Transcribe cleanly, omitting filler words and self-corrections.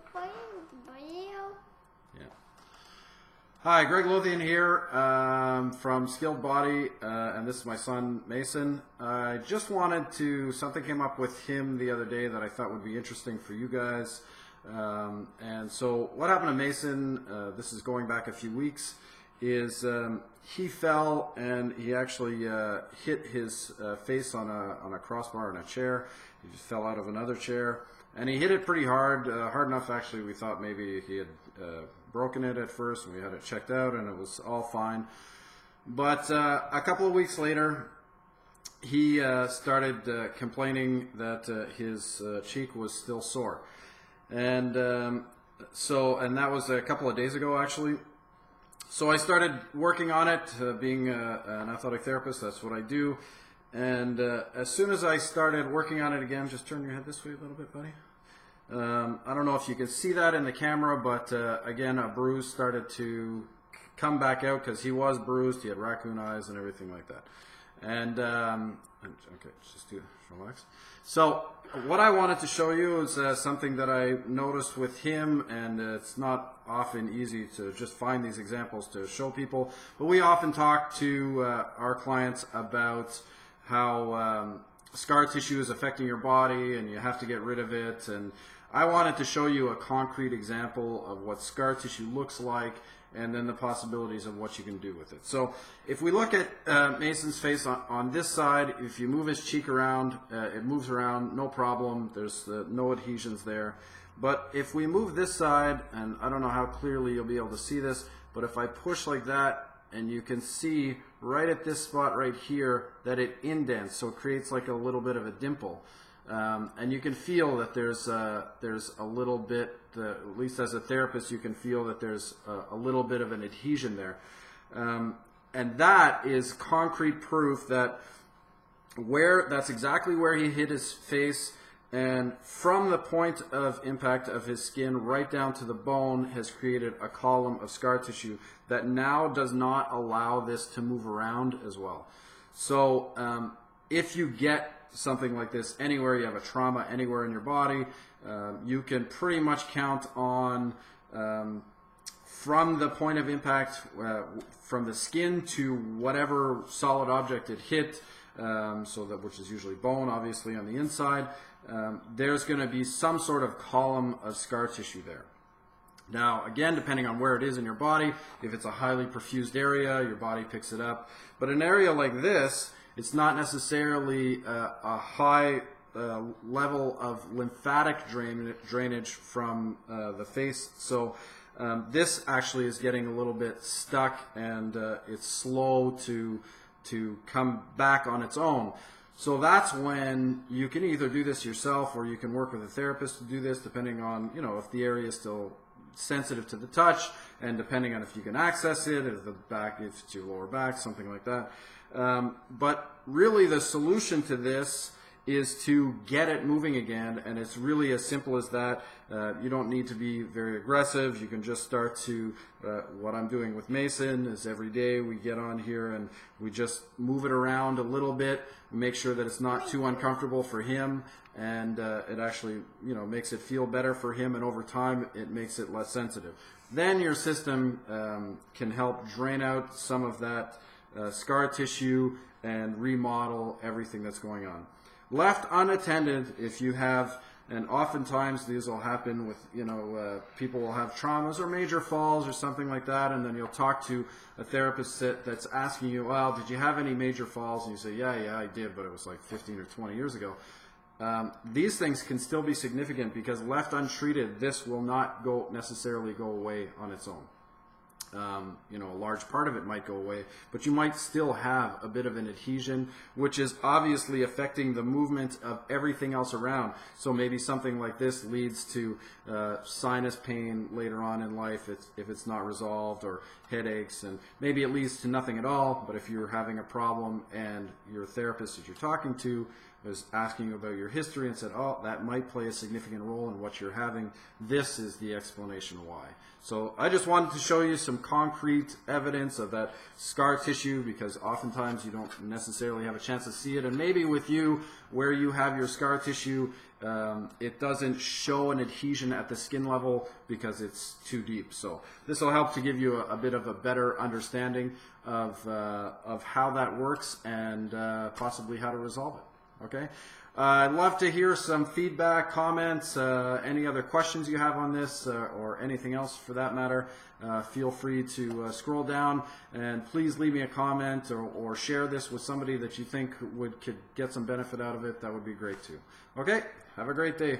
Playing the video. Yeah. Hi, Greg Lothian here from Skilled Body, and this is my son Mason. I just wanted to, something came up with him the other day that I thought would be interesting for you guys. And so what happened to Mason, this is going back a few weeks, is he fell and he actually hit his face on a crossbar in a chair. He just fell out of another chair. And he hit it pretty hard, hard enough actually we thought maybe he had broken it at first, and we had it checked out and it was all fine. But a couple of weeks later, he started complaining that his cheek was still sore. And and that was a couple of days ago actually. So I started working on it, being an athletic therapist, that's what I do. And as soon as I started working on it again, just turn your head this way a little bit, buddy. I don't know if you can see that in the camera, but again, a bruise started to come back out because he was bruised. He had raccoon eyes and everything like that. And okay, just relax. So what I wanted to show you is something that I noticed with him, and it's not often easy to just find these examples to show people, but we often talk to our clients about how scar tissue is affecting your body and you have to get rid of it. And I wanted to show you a concrete example of what scar tissue looks like and then the possibilities of what you can do with it. So if we look at Mason's face on this side, if you move his cheek around, it moves around, no problem. There's no adhesions there. But if we move this side, and I don't know how clearly you'll be able to see this, but if I push like that, and you can see right at this spot right here that it indents, so it creates like a little bit of a dimple. And you can feel that there's a little bit, at least as a therapist, you can feel that there's a little bit of an adhesion there. And that is concrete proof that that's exactly where he hit his face, and from the point of impact of his skin right down to the bone has created a column of scar tissue that now does not allow this to move around as well. So if you get something like this anywhere, you have a trauma anywhere in your body, you can pretty much count on from the point of impact, from the skin to whatever solid object it hit, which is usually bone, obviously on the inside, there's going to be some sort of column of scar tissue there. Now, again, depending on where it is in your body, if it's a highly perfused area, your body picks it up. But an area like this, it's not necessarily a high level of lymphatic drainage from the face. So this actually is getting a little bit stuck, and it's slow to come back on its own. So that's when you can either do this yourself or you can work with a therapist to do this, depending on, if the area is still sensitive to the touch, and depending on if you can access it, if it's your lower back, something like that. But really the solution to this is to get it moving again, and it's really as simple as that. You don't need to be very aggressive. You can just start to, what I'm doing with Mason is every day we get on here and we just move it around a little bit, make sure that it's not too uncomfortable for him, and it actually makes it feel better for him, and over time it makes it less sensitive. Then your system can help drain out some of that scar tissue and remodel everything that's going on. Left unattended, if you have, and oftentimes these will happen with, people will have traumas or major falls or something like that, and then you'll talk to a therapist that's asking you, well, did you have any major falls? And you say, yeah, I did, but it was like 15 or 20 years ago. These things can still be significant because left untreated, this will not necessarily go away on its own. A large part of it might go away, but you might still have a bit of an adhesion, which is obviously affecting the movement of everything else around. So maybe something like this leads to sinus pain later on in life if it's not resolved, or headaches, and maybe it leads to nothing at all. But if you're having a problem and your therapist that you're talking to was asking you about your history and said, oh, that might play a significant role in what you're having. This is the explanation why. So I just wanted to show you some concrete evidence of that scar tissue, because oftentimes you don't necessarily have a chance to see it. And maybe with you, where you have your scar tissue, it doesn't show an adhesion at the skin level because it's too deep. So this will help to give you a bit of a better understanding of how that works and possibly how to resolve it. Okay? I'd love to hear some feedback, comments, any other questions you have on this, or anything else for that matter. Feel free to scroll down, and please leave me a comment or share this with somebody that you think could get some benefit out of it. That would be great too. Okay, have a great day.